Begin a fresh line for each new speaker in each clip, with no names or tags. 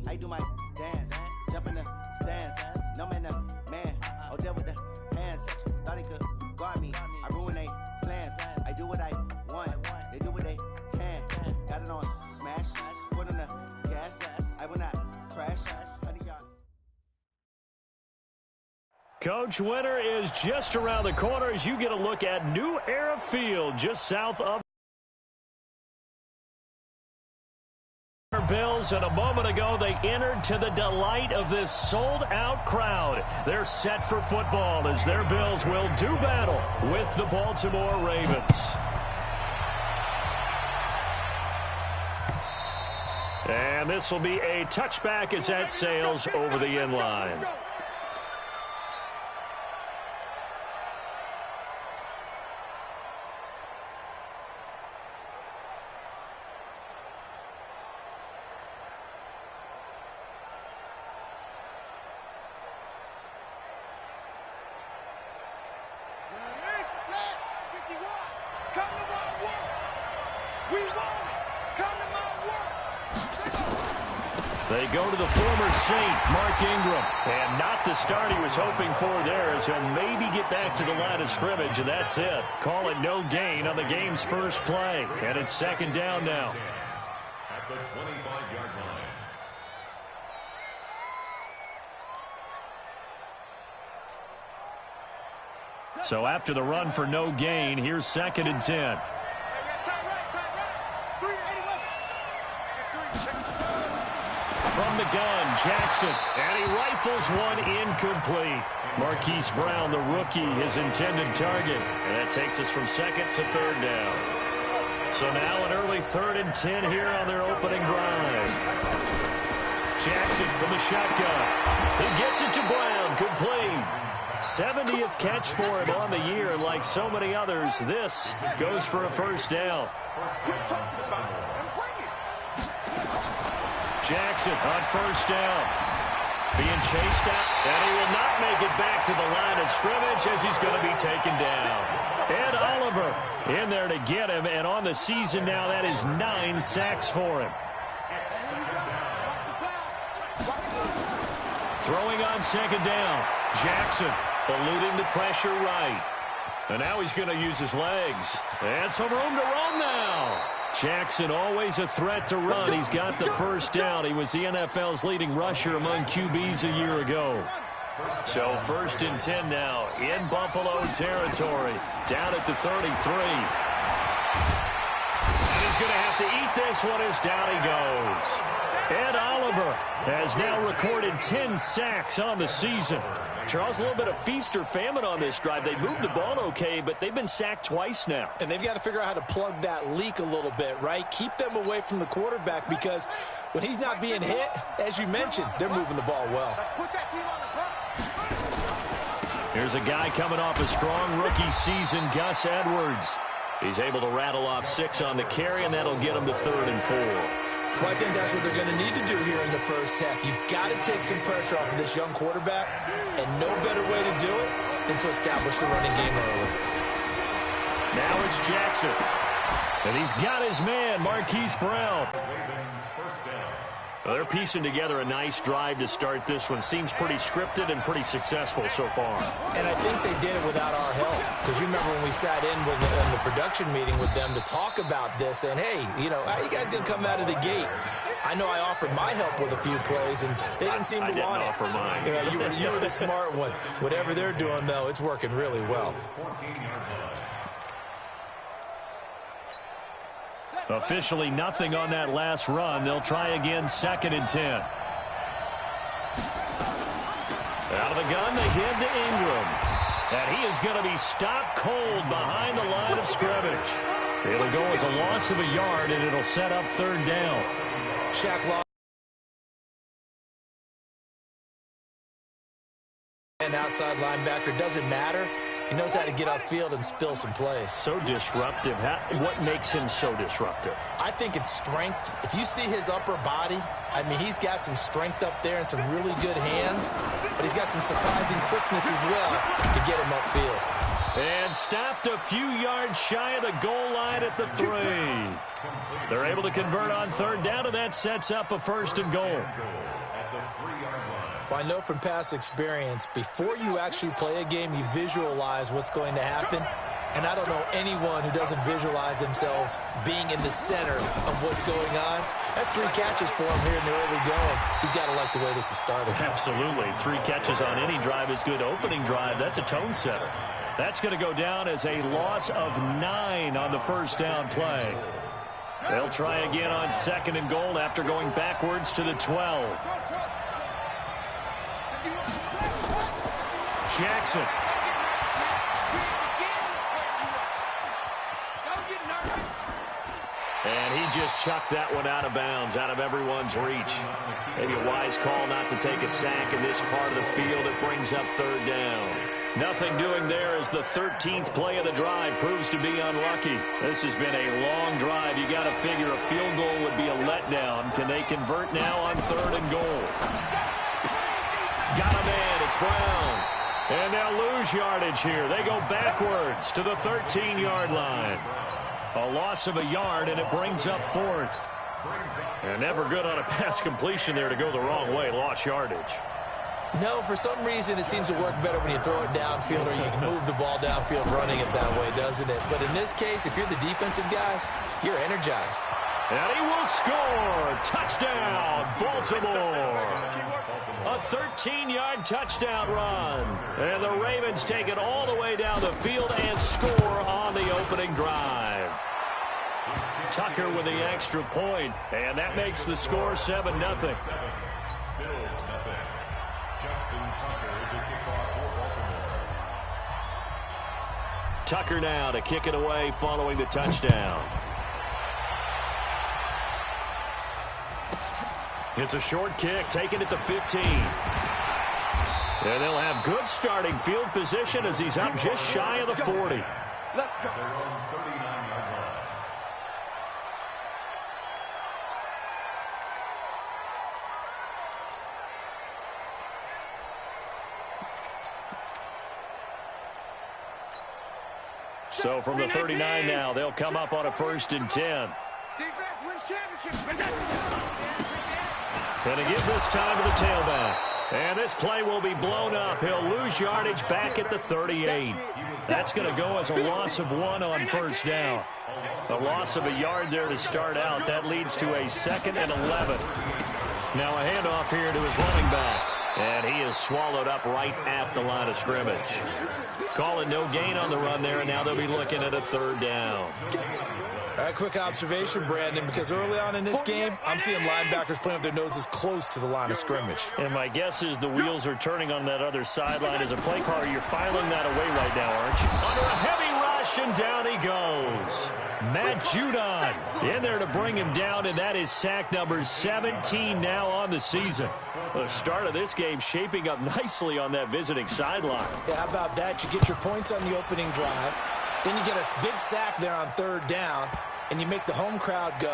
I do my dance, jump in the stands. No man, man. Oh, there with the hands. Thought he could guard me. I ruin they plans. I do what I want. They do what they can. Got it on smash. Put on the gas. I will not crash.
Coach, winter is just around the corner as you get a look at New Era Field just south of Bills, and a moment ago they entered to the delight of this sold-out crowd. They're set for football as their Bills will do battle with the Baltimore Ravens. And this will be a touchback as that sails over the end line. They go to the former Saint, Mark Ingram, and not the start he was hoping for there, as he'll maybe get back to the line of scrimmage, and that's it. Call it no gain on the game's first play, and it's second down now.
At the 25-yard line.
So after the run for no gain, here's second and 10. From the gun, Jackson, and he rifles one incomplete. Marquise Brown, the rookie, his intended target. And that takes us from second to third down. So now an early 3rd and 10 here on their opening drive. Jackson from the shotgun. He gets it to Brown, complete. 70th catch for him on the year, and like so many others, this goes for a first down. Jackson on first down. Being chased out, and he will not make it back to the line of scrimmage as he's going to be taken down. And Oliver in there to get him, and on the season now, that is 9 sacks for him. Throwing on second down. Jackson eluding the pressure right. And now he's going to use his legs. And some room to run now. Jackson always a threat to run. He's got the first down. He was the NFL's leading rusher among QBs a year ago. So 1st and 10 now in Buffalo territory. Down at the 33. And he's going to have to eat this one as down he goes. Ed Oliver has now recorded 10 sacks on the season. Charles, a little bit of feast or famine on this drive. They moved the ball okay, but they've been sacked twice now.
And they've got to figure out how to plug that leak a little bit, right? Keep them away from the quarterback, because when he's not being hit, as you mentioned, they're moving the ball well.
Here's a guy coming off a strong rookie season, Gus Edwards. He's able to rattle off 6 on the carry, and that'll get him to 3rd and 4.
Well, I think that's what they're going to need to do here in the first half. You've got to take some pressure off of this young quarterback, and no better way to do it than to establish the running game early.
Now it's Jackson, and he's got his man, Marquise Brown. Well, they're piecing together a nice drive to start this one. Seems pretty scripted and pretty successful so far.
And I think they did it without our help. Because you remember when we sat in with the production meeting with them to talk about this, and hey, you know, how you guys going to come out of the gate? I know I offered my help with a few plays, and they didn't seem to want it.
I didn't offer mine.
You know, you were the smart one. Whatever they're doing, though, it's working really well.
Officially nothing on that last run. They'll try again, 2nd and 10. Out of the gun, they give to Ingram. And he is going to be stopped cold behind the line of scrimmage. It'll go as a loss of a yard, and it'll set up 3rd down.
Shaq lost. And outside linebacker, doesn't matter. He knows how to get upfield and spill some plays.
So disruptive. What makes him so disruptive?
I think it's strength. If you see his upper body, I mean, he's got some strength up there and some really good hands, but he's got some surprising quickness as well to get him upfield.
And stopped a few yards shy of the goal line at the 3. They're able to convert on 3rd down, and that sets up a 1st and goal.
Well, I know from past experience, before you actually play a game, you visualize what's going to happen. And I don't know anyone who doesn't visualize themselves being in the center of what's going on. That's 3 catches for him here in the early going. He's got to like the way this is started.
Absolutely. 3 catches on any drive is good. Opening drive, that's a tone setter. That's going to go down as a loss of 9 on the first down play. They'll try again on 2nd and goal after going backwards to the 12. Jackson. And he just chucked that one out of bounds, out of everyone's reach. Maybe a wise call not to take a sack in this part of the field. It brings up 3rd down. Nothing doing there as the 13th play of the drive proves to be unlucky. This has been a long drive. You got to figure a field goal would be a letdown. Can they convert now on 3rd and goal? Got a man. It's Brown. And they'll lose yardage here. They go backwards to the 13-yard line. A loss of a yard, and it brings up 4th. And never good on a pass completion there to go the wrong way. Lost yardage.
No, for some reason, it seems to work better when you throw it downfield or you can move the ball downfield running it that way, doesn't it? But in this case, if you're the defensive guys, you're energized.
And he will score. Touchdown, Baltimore. A 13-yard touchdown run. And the Ravens take it all the way down the field and score on the opening drive. Tucker with the extra point, and that makes the score 7-0. Tucker now to kick it away following the touchdown. It's a short kick, taken at the 15. And they'll have good starting field position as he's up just shy of the 40.
Let's go.
So from the 39 now, they'll come up on a 1st and 10.
Defense wins championship.
And to give this time to the tailback. And this play will be blown up. He'll lose yardage back at the 38. That's going to go as a loss of 1 on 1st down. A loss of a yard there to start out. That leads to a 2nd and 11. Now a handoff here to his running back. And he is swallowed up right at the line of scrimmage. Calling no gain on the run there, and now they'll be looking at a 3rd down.
A quick observation, Brandon, because early on in this game, I'm seeing linebackers playing with their noses close to the line of scrimmage.
And my guess is the wheels are turning on that other sideline. As a play caller, you're filing that away right now, aren't you? Under a heavy rush, and down he goes. Matt Judon in there to bring him down, and that is sack number 17 now on the season. The start of this game shaping up nicely on that visiting sideline.
Yeah, how about that? You get your points on the opening drive. Then you get a big sack there on 3rd down, and you make the home crowd go.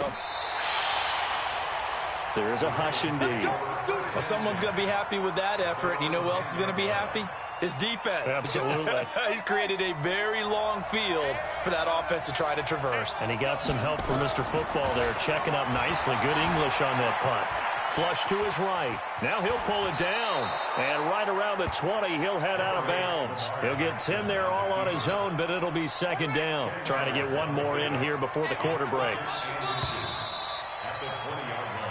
There is a hush indeed.
Well, someone's going to be happy with that effort, and you know who else is going to be happy? His defense.
Absolutely.
He's created a very long field for that offense to try to traverse.
And he got some help from Mr. Football there, checking up nicely. Good English on that punt. Flush to his right. Now he'll pull it down. And right around the 20, he'll head out of bounds. He'll get 10 there all on his own, but it'll be 2nd down. Trying to get one more in here before the quarter breaks.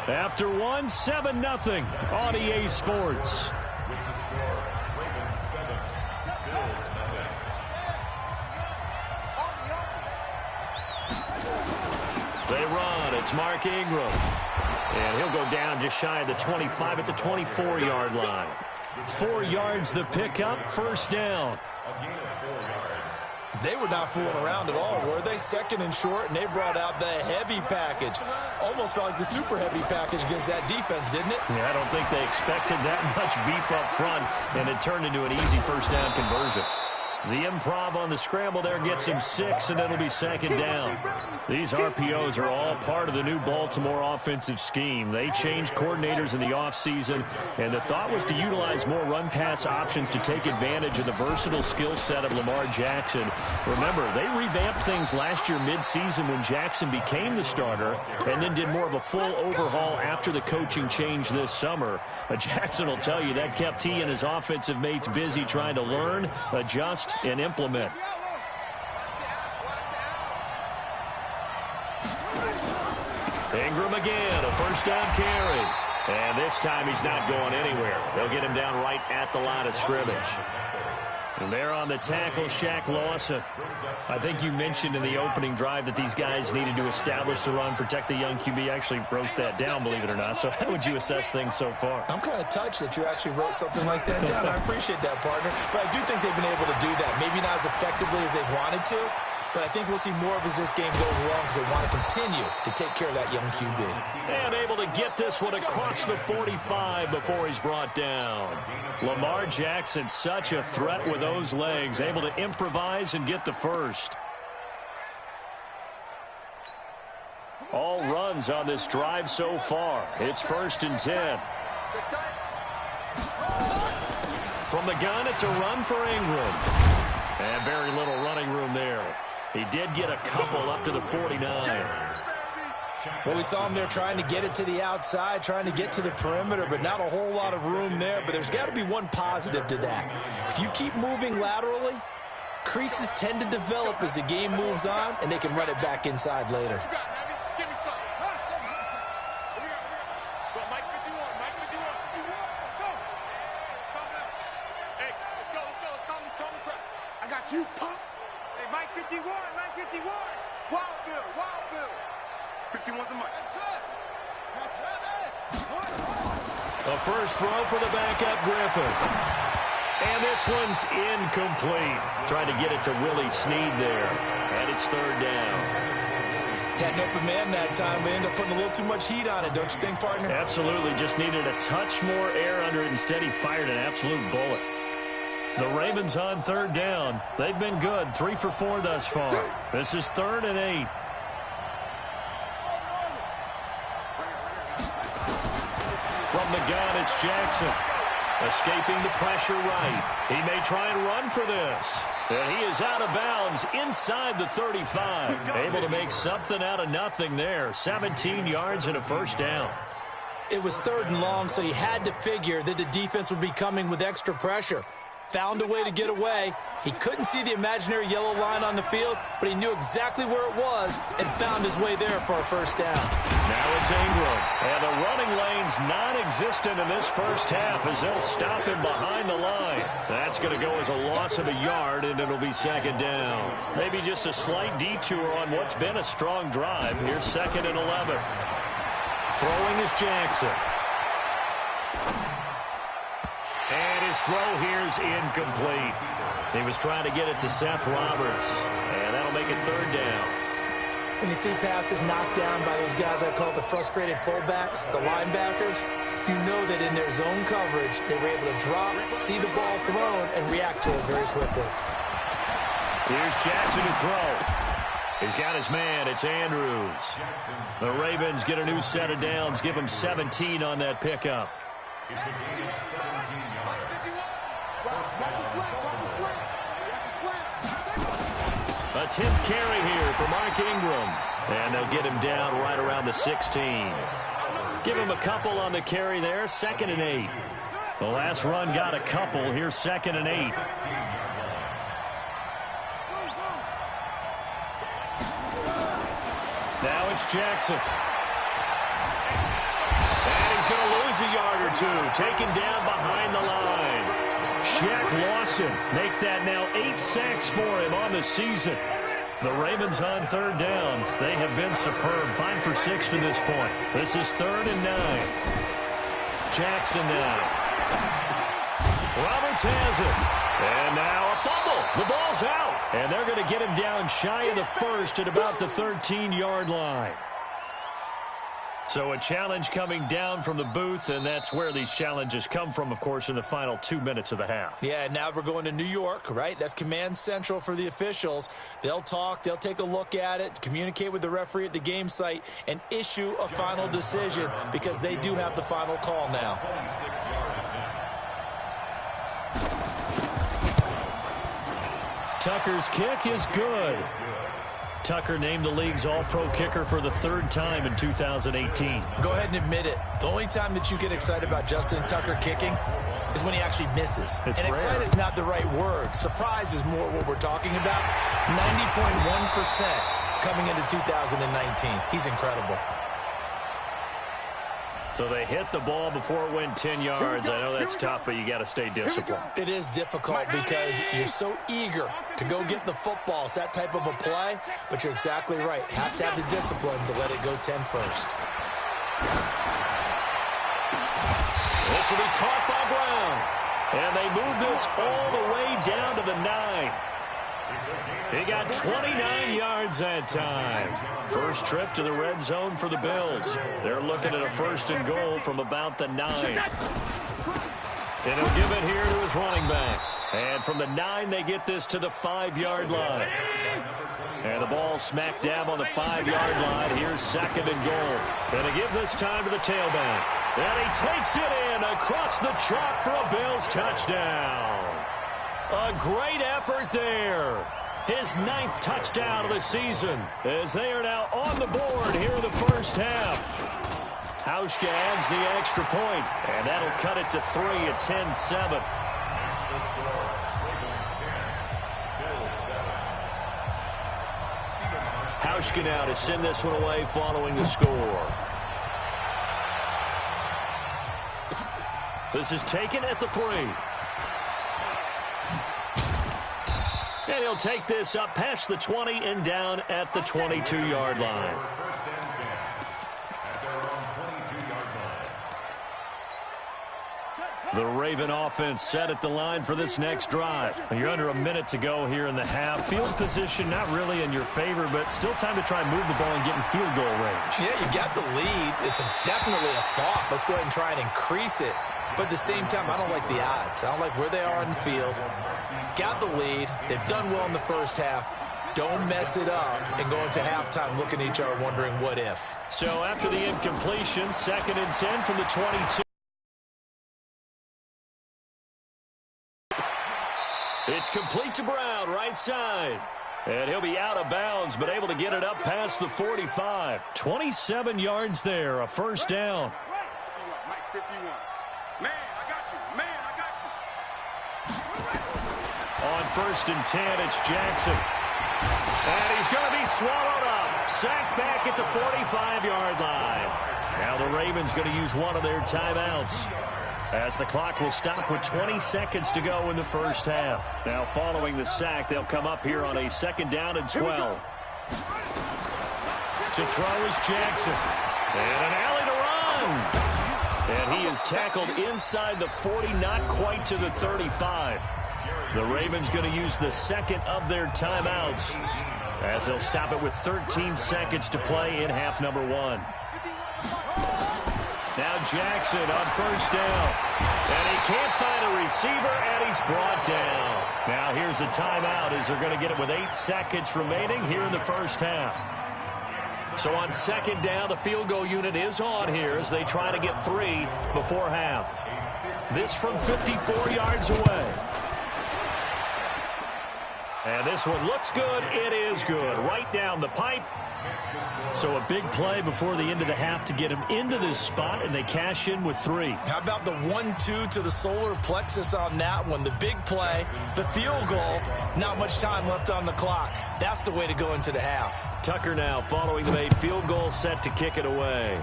After 1, 7-0 on EA Sports. They run. It's Mark Ingram. And he'll go down just shy of the 25 at the 24-yard line. 4 yards the pickup, 1st down.
They were not fooling around at all, were they? 2nd and short, and they brought out the heavy package. Almost felt like the super heavy package against that defense, didn't it?
Yeah, I don't think they expected that much beef up front, and it turned into an easy 1st down conversion. The improv on the scramble there gets him 6, and it'll be second down. These RPOs are all part of the new Baltimore offensive scheme. They changed coordinators in the offseason, and the thought was to utilize more run-pass options to take advantage of the versatile skill set of Lamar Jackson. Remember, they revamped things last year mid-season when Jackson became the starter and then did more of a full overhaul after the coaching change this summer. Jackson will tell you that kept he and his offensive mates busy trying to learn, adjust, and implement. Ingram again, a first down carry. And this time he's not going anywhere. They'll get him down right at the line of scrimmage. And there on the tackle, Shaq Lawson. I think you mentioned in the opening drive that these guys needed to establish the run, protect the young QB. I actually wrote that down, believe it or not. So how would you assess things so far?
I'm kind of touched that you actually wrote something like that down. I appreciate that, partner. But I do think they've been able to do that. Maybe not as effectively as they've wanted to, but I think we'll see more of as this game goes along because they want to continue to take care of that young QB.
And able to get this one across the 45 before he's brought down. Lamar Jackson, such a threat with those legs, able to improvise and get the first. All runs on this drive so far. It's 1st and 10. From the gun, it's a run for Ingram. And very little running room there. He did get a couple up to the 49.
Well, we saw him there trying to get it to the outside, trying to get to the perimeter, but not a whole lot of room there. But there's got to be one positive to that. If you keep moving laterally, creases tend to develop as the game moves on, and they can run it back inside later.
I got you, punk. Hey, Mike 51, Mike 51. Wild Bill. 51's the mic.
A first throw for the backup Griffin. And this one's incomplete. Trying to get it to Willie Snead there. And it's 3rd down.
Had an open man that time, but ended up putting a little too much heat on it, don't you think, partner?
Absolutely. Just needed a touch more air under it. Instead, he fired an absolute bullet. The Ravens on 3rd down. They've been good. 3 for 4 thus far. This is 3rd and 8. From the gun, it's Jackson. Escaping the pressure right. He may try and run for this. And he is out of bounds inside the 35. Able to make something out of nothing there. 17 yards and a first down.
It was 3rd and long, so he had to figure that the defense would be coming with extra pressure. Found a way to get away. He couldn't see the imaginary yellow line on the field, but he knew exactly where it was and found his way there for a first down.
Now it's Ingram. And the running lane's non-existent in this first half as they'll stop him behind the line. That's going to go as a loss of a yard, and it'll be 2nd down. Maybe just a slight detour on what's been a strong drive. Here's 2nd and 11. Throwing is Jackson. And his throw here's incomplete. He was trying to get it to Seth Roberts, and that'll make it 3rd down.
When you see passes knocked down by those guys I call the frustrated fullbacks, the linebackers, you know that in their zone coverage, they were able to drop, see the ball thrown, and react to it very quickly.
Here's Jackson to throw. He's got his man. It's Andrews. The Ravens get a new set of downs. Give him 17 on that pickup.
It's a gain of 17 yards.
Watch the slant.
A 10th carry here for Mark Ingram. And they'll get him down right around the 16. Give him a couple on the carry there. 2nd and 8. The last run got a couple. Here's 2nd and 8. Now it's Jackson. And he's going to lose a yard or two. Taken down behind the line. Shaq Lawson make that now 8 sacks for him on the season. The Ravens on 3rd down. They have been superb. 5 for 6 to this point. This is 3rd and 9. Jackson now. Roberts has it. And now a fumble. The ball's out. And they're going to get him down shy of the first at about the 13-yard line. So a challenge coming down from the booth, and that's where these challenges come from, of course, in the final 2 minutes of the half.
Yeah, now we're going to New York, right? That's command central for the officials. They'll talk, they'll take a look at it, communicate with the referee at the game site, and issue a final decision because they do have the final call now.
Tucker's kick is good. Tucker named the league's all-pro kicker for the 3rd time in 2018.
Go ahead and admit it. The only time that you get excited about Justin Tucker kicking is when he actually misses.
It's
and excited is not the right word. Surprise is more what we're talking about. 90.1% coming into 2019. He's incredible.
So they hit the ball before it went 10 yards. I know that's tough, but you got to stay disciplined.
It is difficult because you're so eager to go get the football. It's that type of a play, but you're exactly right. Have to have the discipline to let it go 10 first.
This will be caught by Brown. And they move this all the way down to the 9. He got 29 yards that time. First trip to the red zone for the Bills. They're looking at a 1st and goal from about the 9. And he'll give it here to his running back. And from the 9, they get this to the 5-yard line. And the ball smack dab on the 5-yard line. Here's 2nd and goal. And they give this time to the tailback. And he takes it in across the chalk for a Bills touchdown. A great effort there. His 9th touchdown of the season as they are now on the board here in the first half. Hauschka adds the extra point, and that'll cut it to 3 at 10-7. Hauschka now to send this one away following the score. This is taken at the 3. And he'll take this up past the 20 and down at the 22-yard line. The Raven offense set at the line for this next drive. You're under a minute to go here in the half. Field position not really in your favor, but still time to try and move the ball and get in field goal range.
Yeah, you got the lead. It's definitely a thought. Let's go ahead and try and increase it. But at the same time, I don't like the odds. I don't like where they are on the field. Got the lead. They've done well in the first half. Don't mess it up and go into halftime looking at each other wondering what if.
So after the incompletion, 2nd and 10 from the 22. It's complete to Brown, right side. And he'll be out of bounds, but able to get it up past the 45. 27 yards there, a 1st down.
Mike 51. Man, I got you. Man, I got you.
On 1st and 10, it's Jackson. And he's going to be swallowed up. Sacked back at the 45-yard line. Now the Ravens going to use one of their timeouts, as the clock will stop with 20 seconds to go in the first half. Now following the sack, they'll come up here on a 2nd down and 12. To throw is Jackson. And an alley to run. And he is tackled inside the 40, not quite to the 35. The Ravens going to use the 2nd of their timeouts, as they'll stop it with 13 seconds to play in half number 1. Now Jackson on 1st down. And he can't find a receiver, and he's brought down. Now here's a timeout as they're going to get it with 8 seconds remaining here in the first half. So on 2nd down, the field goal unit is on here as they try to get 3 before half. This from 54 yards away. And this one looks good. It is good. Right down the pipe. So a big play before the end of the half to get him into this spot, and they cash in with 3.
How about the 1-2 to the solar plexus on that one? The big play, the field goal, not much time left on the clock. That's the way to go into the half.
Tucker now following the made field goal, set to kick it away.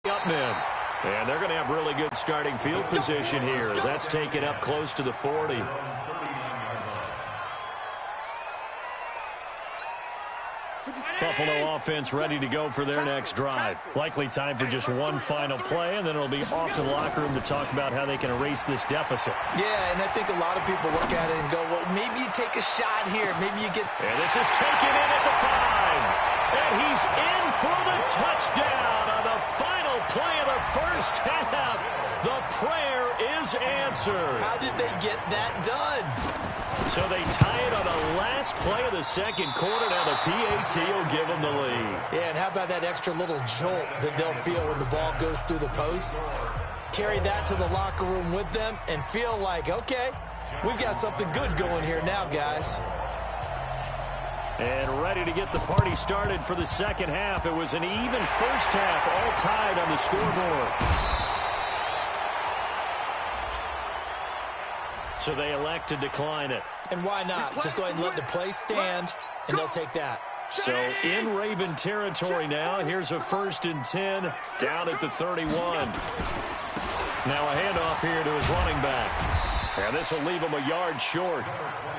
Up men. And they're going to have really good starting field position here as that's taken up close to the 40. Buffalo offense ready to go for their next drive. Likely time for just one final play, and then it'll be off to the locker room to talk about how they can erase this deficit.
Yeah, and I think a lot of people look at it and go, well, maybe you take a shot here. Maybe you get...
And this is taken in at the 5. And he's in for the touchdown on the final play of the first half. The prayer is answered.
How did they get that done?
So they tie it on the last play of the second quarter. Now the PAT will give them the lead.
Yeah, and how about that extra little jolt that they'll feel when the ball goes through the posts? Carry that to the locker room with them and feel like, okay, we've got something good going here now, guys.
And ready to get the party started for the second half. It was an even first half, all tied on the scoreboard. So they elect to decline it.
And why not? Just go ahead and let the play stand, and they'll take that.
So in Raven territory now. Here's a 1st and 10 down at the 31. Now a handoff here to his running back. And this will leave him a yard short.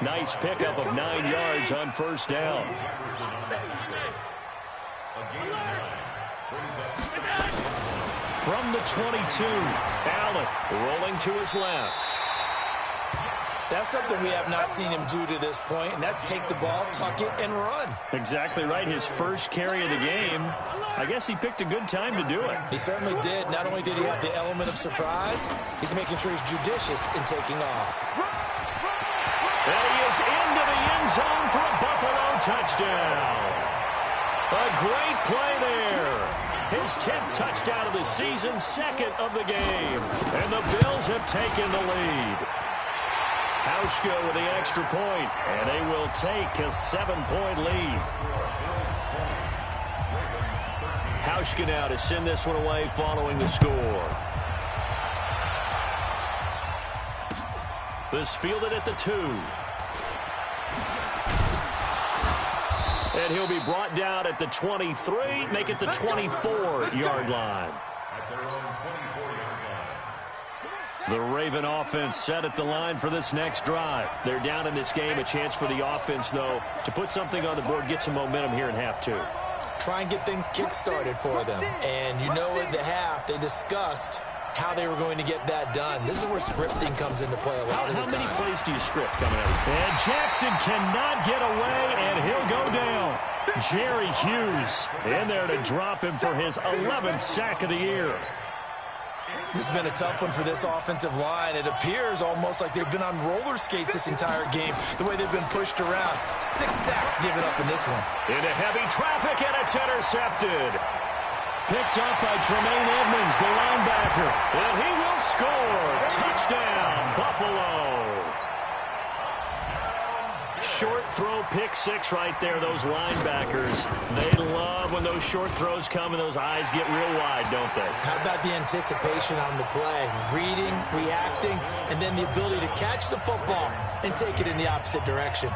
Nice pickup of 9 yards on first down. From the 22, Allen rolling to his left.
That's something we have not seen him do to this point, and that's take the ball, tuck it, and run.
Exactly right. His first carry of the game. I guess he picked a good time to do it.
He certainly did. Not only did he have the element of surprise, he's making sure he's judicious in taking off.
And he is into the end zone for a Buffalo touchdown. A great play there. His 10th touchdown of the season, 2nd of the game. And the Bills have taken the lead. Hauschka with the extra point, and they will take a 7-point lead. Hauschka now to send this one away following the score. This fielded at the 2. And he'll be brought down at the 23, make it the 24-yard line. The Raven offense set at the line for this next drive. They're down in this game. A chance for the offense, though, to put something on the board, get some momentum here in half 2.
Try and get things kick-started for them. And you know at the half, they discussed how they were going to get that done. This is where scripting comes into play a lot of the time.
How many plays do you script coming out? And Jackson cannot get away, and he'll go down. Jerry Hughes in there to drop him for his 11th sack of the year.
This has been a tough one for this offensive line. It appears almost like they've been on roller skates this entire game, the way they've been pushed around. 6 sacks given up in this one.
Into heavy traffic, and it's intercepted. Picked up by Tremaine Edmonds, the linebacker. And he will score. Touchdown, Buffalo. Short throw, pick 6 right there, those linebackers. They love when those short throws come and those eyes get real wide, don't they?
How about the anticipation on the play? Reading, reacting, and then the ability to catch the football and take it in the opposite direction.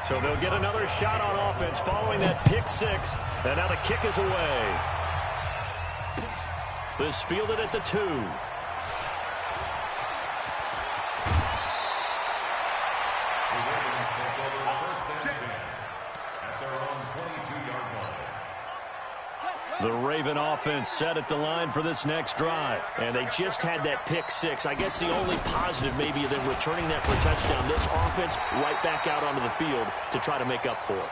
So they'll get another shot on offense following that pick 6, and now the kick is away. This fielded at the 2. The Raven offense set at the line for this next drive. And they just had that pick 6. I guess the only positive maybe of them returning that for a touchdown. This offense right back out onto the field to try to make up for it.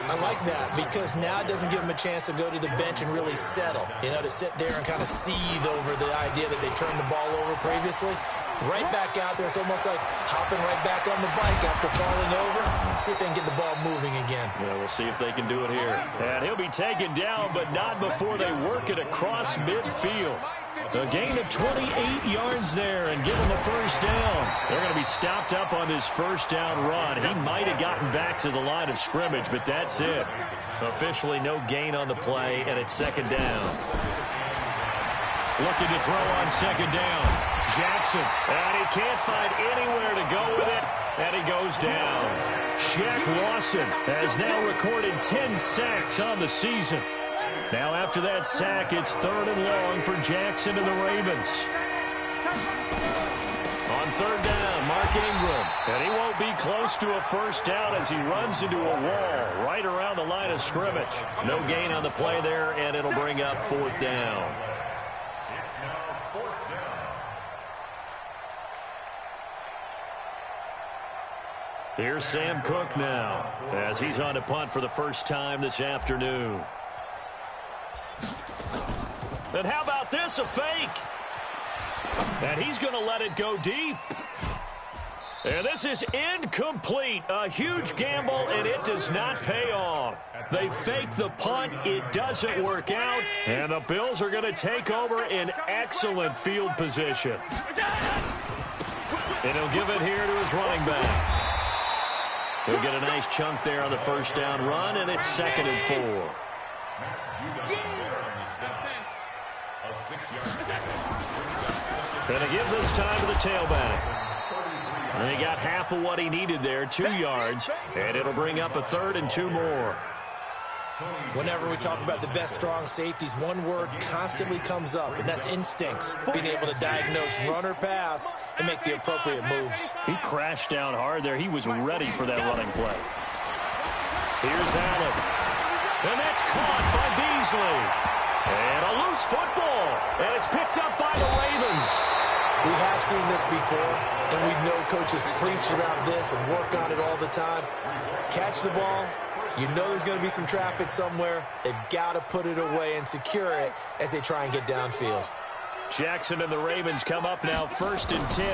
I like that because now it doesn't give them a chance to go to the bench and really settle. You know, to sit there and kind of seethe over the idea that they turned the ball over previously. Right back out there. It's almost like hopping right back on the bike after falling over. See if they can get the ball moving again.
Yeah, we'll see if they can do it here. And he'll be taken down, but not before they work it across midfield. A gain of 28 yards there and give them a first down. They're going to be stopped up on this first down run. He might have gotten back to the line of scrimmage, but that's it. Officially no gain on the play, and it's 2nd down. Looking to throw on 2nd down. Jackson, and he can't find anywhere to go with it, and he goes down. Shaq Lawson has now recorded 10 sacks on the season. Now after that sack, it's 3rd and long for Jackson and the Ravens. On 3rd down, Mark Ingram, and he won't be close to a first down as he runs into a wall right around the line of scrimmage. No gain on the play there, and it'll bring up 4th down. Here's Sam Cook now as he's on to punt for the first time this afternoon. And how about this, a fake? And he's going to let it go deep. And this is incomplete. A huge gamble, and it does not pay off. They fake the punt. It doesn't work out. And the Bills are going to take over in excellent field position. And he'll give it here to his running back. He'll get a nice chunk there on the first down run, and it's 2nd and 4. Going to give this time to the tailback. And he got half of what he needed there, 2 yards, and it'll bring up a 3rd and 2 more.
Whenever we talk about the best strong safeties, one word constantly comes up, and that's instincts. Being able to diagnose run or pass and make the appropriate moves.
He crashed down hard there. He was ready for that running play. Here's Allen. And that's caught by Beasley. And a loose football. And it's picked up by the Ravens.
We have seen this before, and we know coaches preach about this and work on it all the time. Catch the ball. You know there's going to be some traffic somewhere. They've got to put it away and secure it as they try and get downfield.
Jackson and the Ravens come up now 1st and 10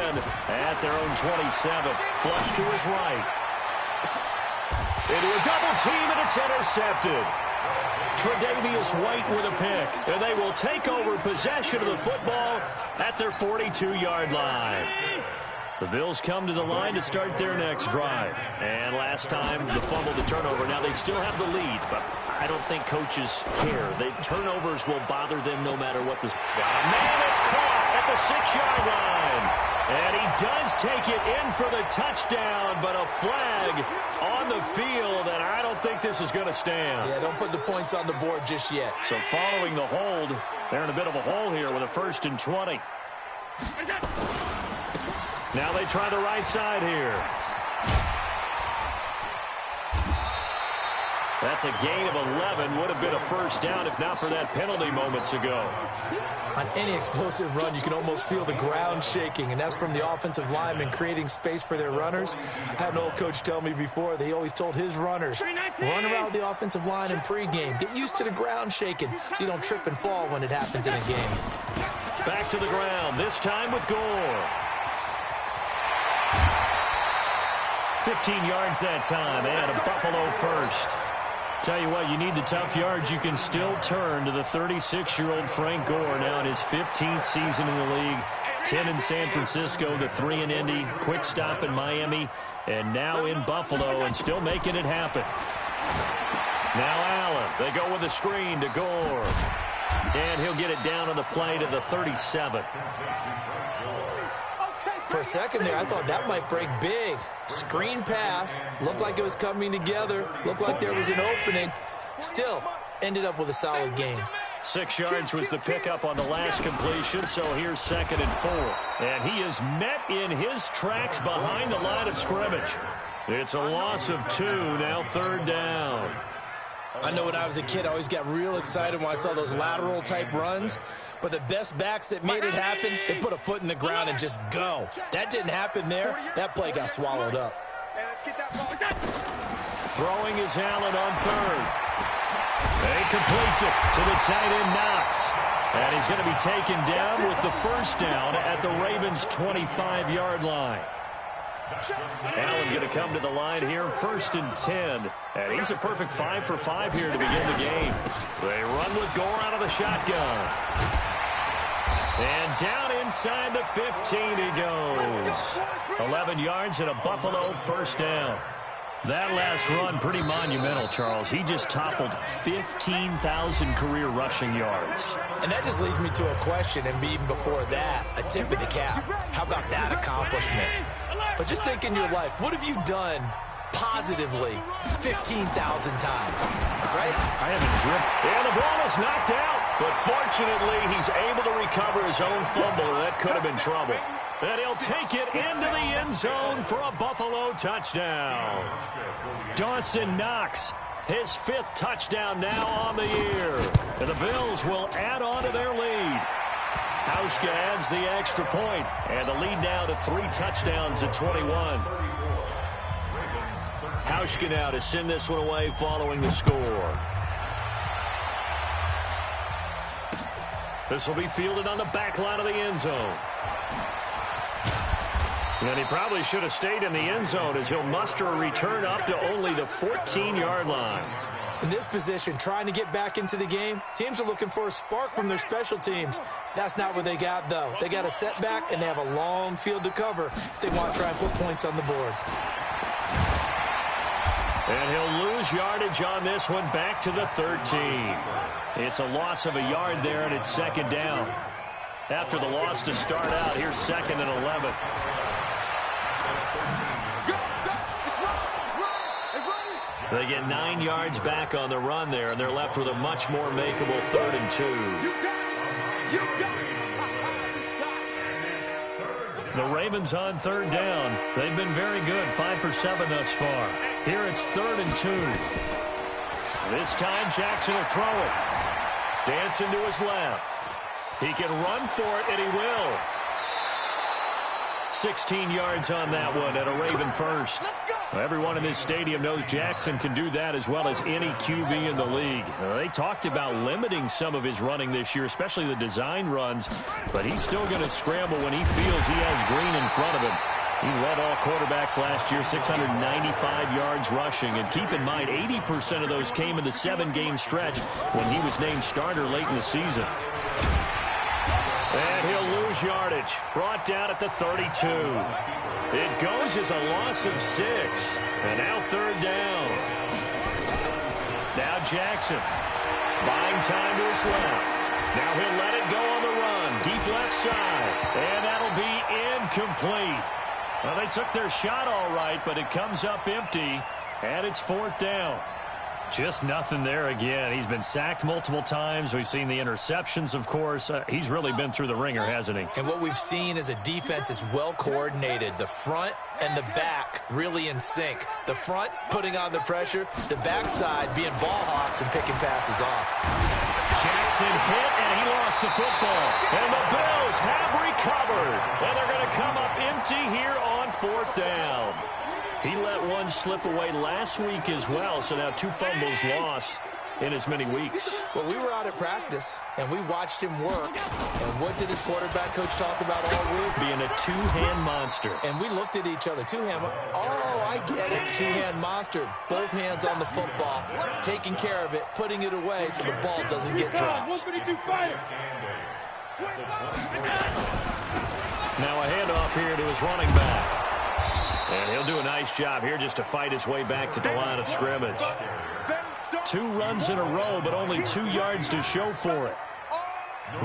at their own 27. Flush to his right. Into a double team, and it's intercepted. Tre'Davious White with a pick, and they will take over possession of the football at their 42-yard line. The Bills come to the line to start their next drive. And last time, the fumble, the turnover. Now, they still have the lead, but I don't think coaches care. The turnovers will bother them no matter what the... Man, it's caught at the 6-yard line. And he does take it in for the touchdown, but a flag on the field, and I don't think this is going to stand.
Yeah, don't put the points on the board just yet.
So following the hold, they're in a bit of a hole here with a 1st and 20. Now they try the right side here. That's a gain of 11. Would have been a first down if not for that penalty moments ago.
On any explosive run, you can almost feel the ground shaking, and that's from the offensive linemen creating space for their runners. I had an old coach tell me before, they always told his runners, run around the offensive line in pregame. Get used to the ground shaking so you don't trip and fall when it happens in a game.
Back to the ground, this time with Gore. 15 yards that time, and a Buffalo first. Tell you what, you need the tough yards. You can still turn to the 36-year-old Frank Gore, now in his 15th season in the league. 10 in San Francisco, the 3 in Indy, quick stop in Miami, and now in Buffalo, and still making it happen. Now Allen, they go with a screen to Gore. And he'll get it down on the play to the 37.
For a second there, I thought that might break big. Screen pass. Looked like it was coming together. Looked like there was an opening. Still, ended up with a solid game.
6 yards was the pickup on the last completion, so here's 2nd and 4. And he is met in his tracks behind the line of scrimmage. It's a loss of 2, now 3rd down.
I know when I was a kid, I always got real excited when I saw those lateral-type runs. But the best backs that made it happen, they put a foot in the ground and just go. That didn't happen there. That play got swallowed up.
Throwing is Allen on 3rd. And he completes it to the tight end, Knox. And he's going to be taken down with the first down at the Ravens' 25-yard line. Allen going to come to the line here, 1st and 10. And he's a perfect 5 for 5 here to begin the game. They run with Gore out of the shotgun. And down inside the 15 he goes. 11 yards and a Buffalo first down. That last run, pretty monumental, Charles. He just toppled 15,000 career rushing yards.
And that just leads me to a question, and even before that, a tip of the cap. How about that accomplishment? But just think in your life, what have you done positively 15,000 times, right?
I haven't driven. And the ball is knocked out. But fortunately, he's able to recover his own fumble, or that could have been trouble. And he'll take it into the end zone for a Buffalo touchdown. Dawson Knox, his 5th touchdown now on the year. And the Bills will add on to their lead. Hauschka adds the extra point, and the lead now to 3 touchdowns at 21. Hauschka now to send this one away following the score. This will be fielded on the back line of the end zone. And he probably should have stayed in the end zone as he'll muster a return up to only the 14-yard line.
In this position, trying to get back into the game, teams are looking for a spark from their special teams. That's not what they got, though. They got a setback, and they have a long field to cover if they want to try and put points on the board.
And he'll lose yardage on this one back to the 13. It's a loss of a yard there, and it's second down. After the loss to start out, here's 2nd and 11. They get 9 yards back on the run there, and they're left with a much more makeable 3rd and 2. The Ravens on 3rd down. They've been very good, 5 for 7 thus far. Here it's 3rd and 2. This time Jackson will throw it. Dancing to his left. He can run for it, and he will. 16 yards on that one at a Raven first. Everyone in this stadium knows Jackson can do that as well as any QB in the league. They talked about limiting some of his running this year, especially the design runs, but he's still going to scramble when he feels he has green in front of him. He led all quarterbacks last year, 695 yards rushing. And keep in mind, 80% of those came in the 7-game stretch when he was named starter late in the season. And he'll lose yardage. Brought down at the 32. It goes as a loss of 6. And now 3rd down. Now Jackson. Buying time to his left. Now he'll let it go on the run. Deep left side. And that'll be incomplete. Well, they took their shot all right, but it comes up empty. And it's 4th down. Just nothing there again. He's been sacked multiple times. We've seen the interceptions, of course. He's really been through the ringer, hasn't he?
And what we've seen is a defense that's well coordinated. The front and the back really in sync. The front putting on the pressure. The backside being ball hawks and picking passes off.
Jackson hit, and he lost the football. And the Bills have recovered. And they're going to come up empty here on 4th down. He let one slip away last week as well, so now 2 fumbles lost in as many weeks.
Well, we were out at practice, and we watched him work. And what did his quarterback coach talk about all week?
Being a 2-hand monster.
And we looked at each other. 2-hand. Oh, I get it. 2-hand monster. Both hands on the football, taking care of it, putting it away so the ball doesn't get dropped.
Now a handoff here to his running back. And he'll do a nice job here just to fight his way back to the line of scrimmage. 2 runs in a row, but only 2 yards to show for it.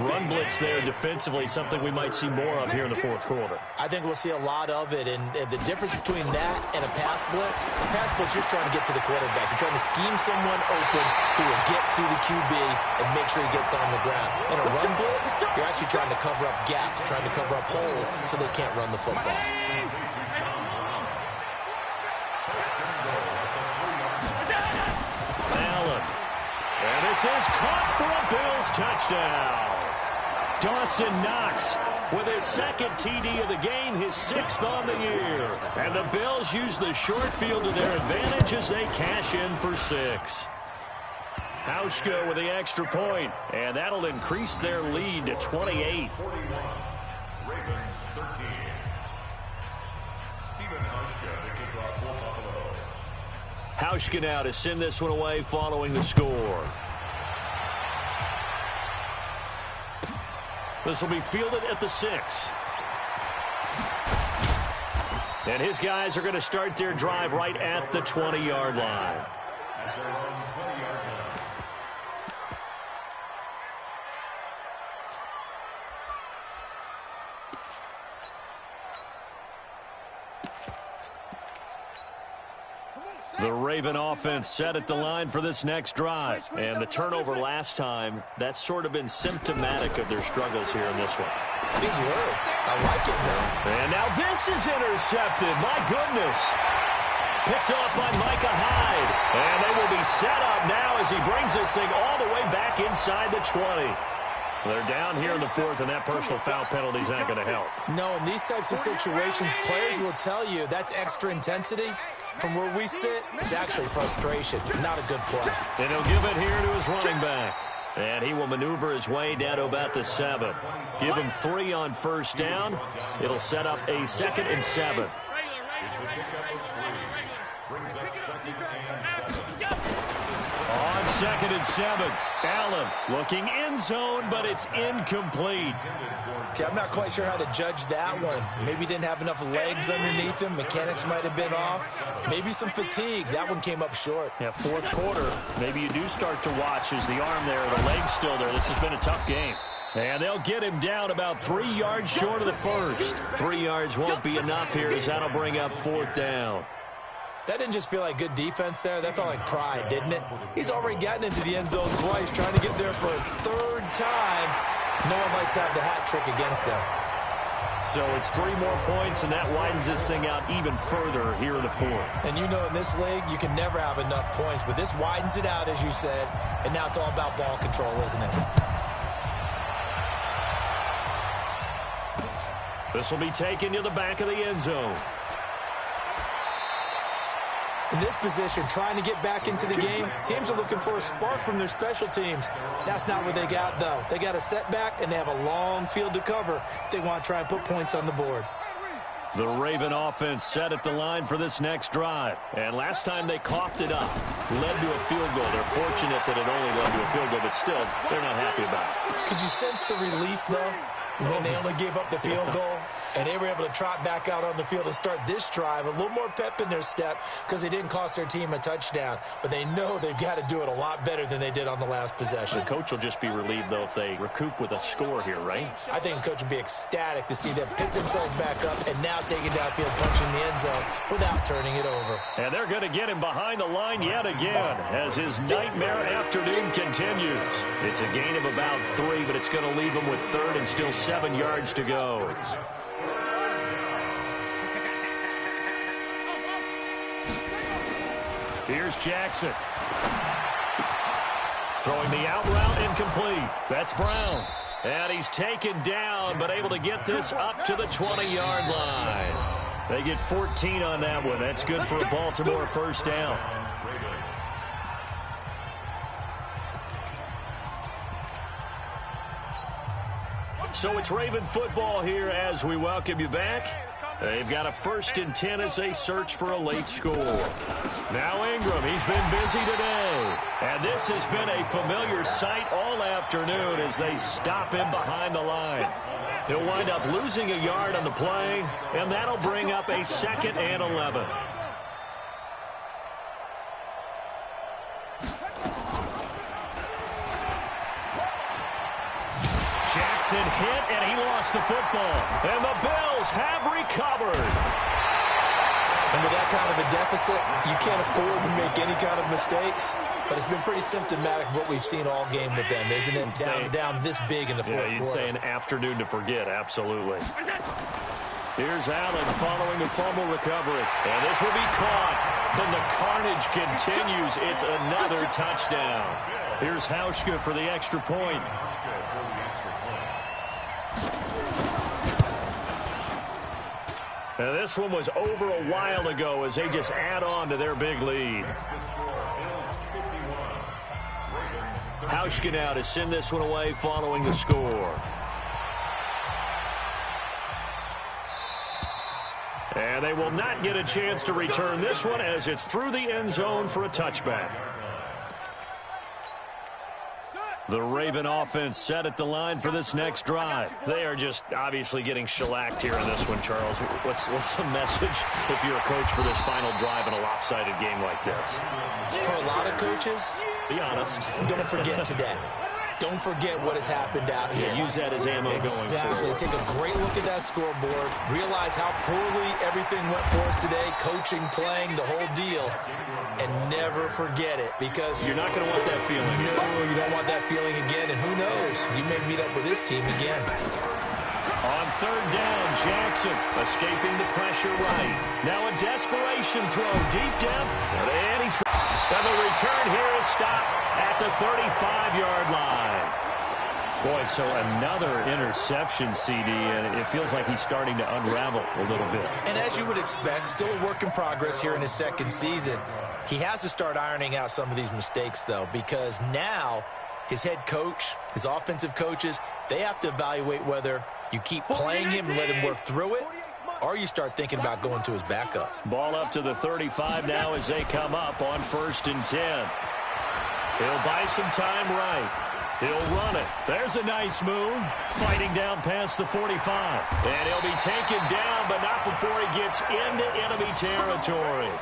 Run blitz there defensively, something we might see more of here in the 4th quarter.
I think we'll see a lot of it, and the difference between that and a pass blitz, you're just trying to get to the quarterback. You're trying to scheme someone open who will get to the QB and make sure he gets on the ground. In a run blitz, you're actually trying to cover up gaps, trying to cover up holes so they can't run the football.
And this is caught for a Bills touchdown. Dawson Knox with his 2nd TD of the game, his 6th on the year. And the Bills use the short field to their advantage as they cash in for 6. Hauschka with the extra point, and that'll increase their lead to 28. Hauschka now to send this one away following the score. This will be fielded at the 6. And his guys are going to start their drive right at the 20-yard line. The Raven offense set at the line for this next drive. And the turnover last time, that's sort of been symptomatic of their struggles here in this one.
Big word. I like it, though.
And now this is intercepted. My goodness. Picked off by Micah Hyde. And they will be set up now as he brings this thing all the way back inside the 20. They're down here in the 4th, and that personal foul penalty is not going to help.
No, in these types of situations, players will tell you that's extra intensity. From where we sit, it's actually frustration, not a good play.
And he'll give it here to his running back. And he will maneuver his way down to about the 7. Give him 3 on first down. It'll set up a 2nd and 7. On 2nd and 7, Allen looking end zone, but it's incomplete.
Okay, I'm not quite sure how to judge that one. Maybe he didn't have enough legs underneath him. Mechanics might have been off. Maybe some fatigue. That one came up short.
Yeah, 4th quarter, maybe you do start to watch as the arm there, the leg's still there. This has been a tough game. And they'll get him down about 3 yards short of the first. 3 yards won't be enough here as that'll bring up 4th down.
That didn't just feel like good defense there. That felt like pride, didn't it? He's already gotten into the end zone twice, trying to get there for a 3rd time. No one likes to have the hat trick against them.
So it's 3 more points, and that widens this thing out even further here in the 4th.
And you know in this league, you can never have enough points, but this widens it out, as you said, and now it's all about ball control, isn't it?
This will be taken to the back of the end zone.
In this position, trying to get back into the game, teams are looking for a spark from their special teams. That's not what they got, though. They got a setback, and they have a long field to cover if they want to try and put points on the board.
The Raven offense set at the line for this next drive. And last time they coughed it up, led to a field goal. They're fortunate that it only led to a field goal, but still, they're not happy about it.
Could you sense the relief, though, when they only gave up the field goal? And they were able to trot back out on the field and start this drive. A little more pep in their step because they didn't cost their team a touchdown. But they know they've got to do it a lot better than they did on the last possession.
The coach will just be relieved, though, if they recoup with a score here, right?
I think the coach will be ecstatic to see them pick themselves back up and now take it downfield, punching the end zone without turning it over.
And they're going to get him behind the line yet again as his nightmare afternoon continues. It's a gain of about 3, but it's going to leave him with 3rd and still 7 yards to go. Here's Jackson. Throwing the out route incomplete. That's Brown. And he's taken down, but able to get this up to the 20-yard line. They get 14 on that one. That's good for a Baltimore first down. So it's Raven football here as we welcome you back. They've got a 1st and 10 as they search for a late score. Now Ingram, he's been busy today. And this has been a familiar sight all afternoon as they stop him behind the line. He'll wind up losing a yard on the play, and that'll bring up a 2nd and 11. Jackson hit, and he lost the football. And the Bills have recovered.
And with that kind of a deficit, you can't afford to make any kind of mistakes. But it's been pretty symptomatic of what we've seen all game with them, isn't it? Down this big in the 4th quarter.
Yeah, you'd say an afternoon to forget, absolutely. Here's Allen following the fumble recovery. And this will be caught. And the carnage continues. It's another touchdown. Here's Hauschka for the extra point. Now, this one was over a while ago as they just add on to their big lead. Hauschka now to send this one away following the score. And they will not get a chance to return this one as it's through the end zone for a touchback. The Raven offense set at the line for this next drive. They are just obviously getting shellacked here in this one, Charles. What's the message if you're a coach for this final drive in a lopsided game like this?
For a lot of coaches,
be honest.
Don't forget today. Don't forget what has happened out here.
Yeah, use that as ammo going forward.
Exactly. Take a great look at that scoreboard. Realize how poorly everything went for us today. Coaching, playing, the whole deal. And never forget it because
you're not going to want that feeling.
No, you don't want that feeling again. And who knows? You may meet up with this team again.
On 3rd down, Jackson escaping the pressure right. Now a desperation throw deep down. And he's... And the return here is stopped at the 35-yard line. Boy, so another interception, CD, and it feels like he's starting to unravel a little bit.
And as you would expect, still a work in progress here in his second season. He has to start ironing out some of these mistakes, though, because now his head coach, his offensive coaches, they have to evaluate whether you keep playing him and let him work through it, or you start thinking about going to his backup.
Ball up to the 35 now as they come up on 1st and 10. He'll buy some time right. He'll run it. There's a nice move. Fighting down past the 45. And he'll be taken down, but not before he gets into enemy territory.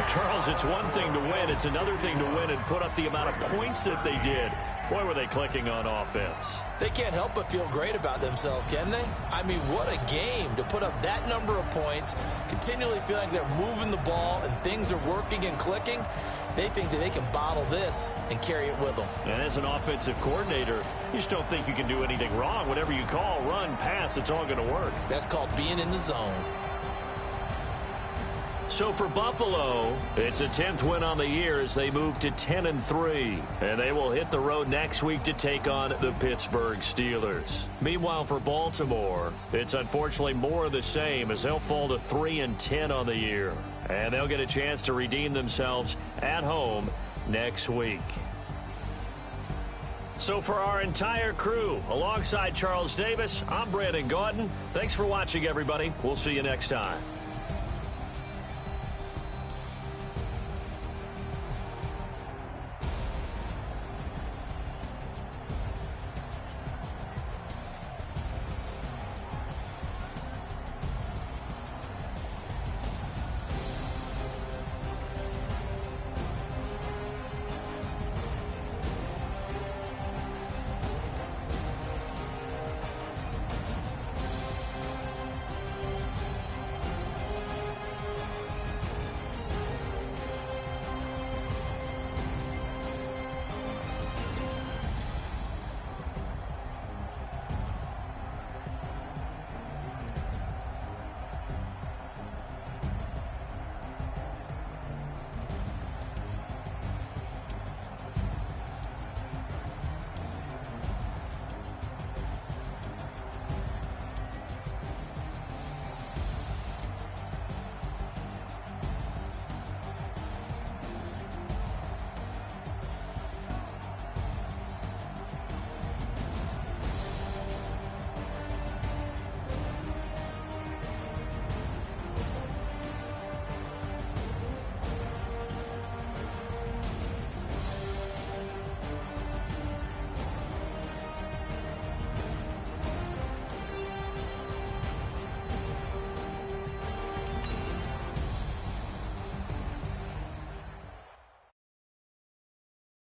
Charles, it's one thing to win. It's another thing to win and put up the amount of points that they did. Boy, were they clicking on offense.
They can't help but feel great about themselves, can they? I mean, what a game to put up that number of points, continually feeling like they're moving the ball and things are working and clicking. They think that they can bottle this and carry it with them.
And as an offensive coordinator, you just don't think you can do anything wrong. Whatever you call, run, pass, it's all going to work.
That's called being in the zone.
So for Buffalo, it's a 10th win on the year as they move to 10-3. And they will hit the road next week to take on the Pittsburgh Steelers. Meanwhile, for Baltimore, it's unfortunately more of the same as they'll fall to 3-10 on the year. And they'll get a chance to redeem themselves at home next week. So for our entire crew, alongside Charles Davis, I'm Brandon Gaudin. Thanks for watching, everybody. We'll see you next time.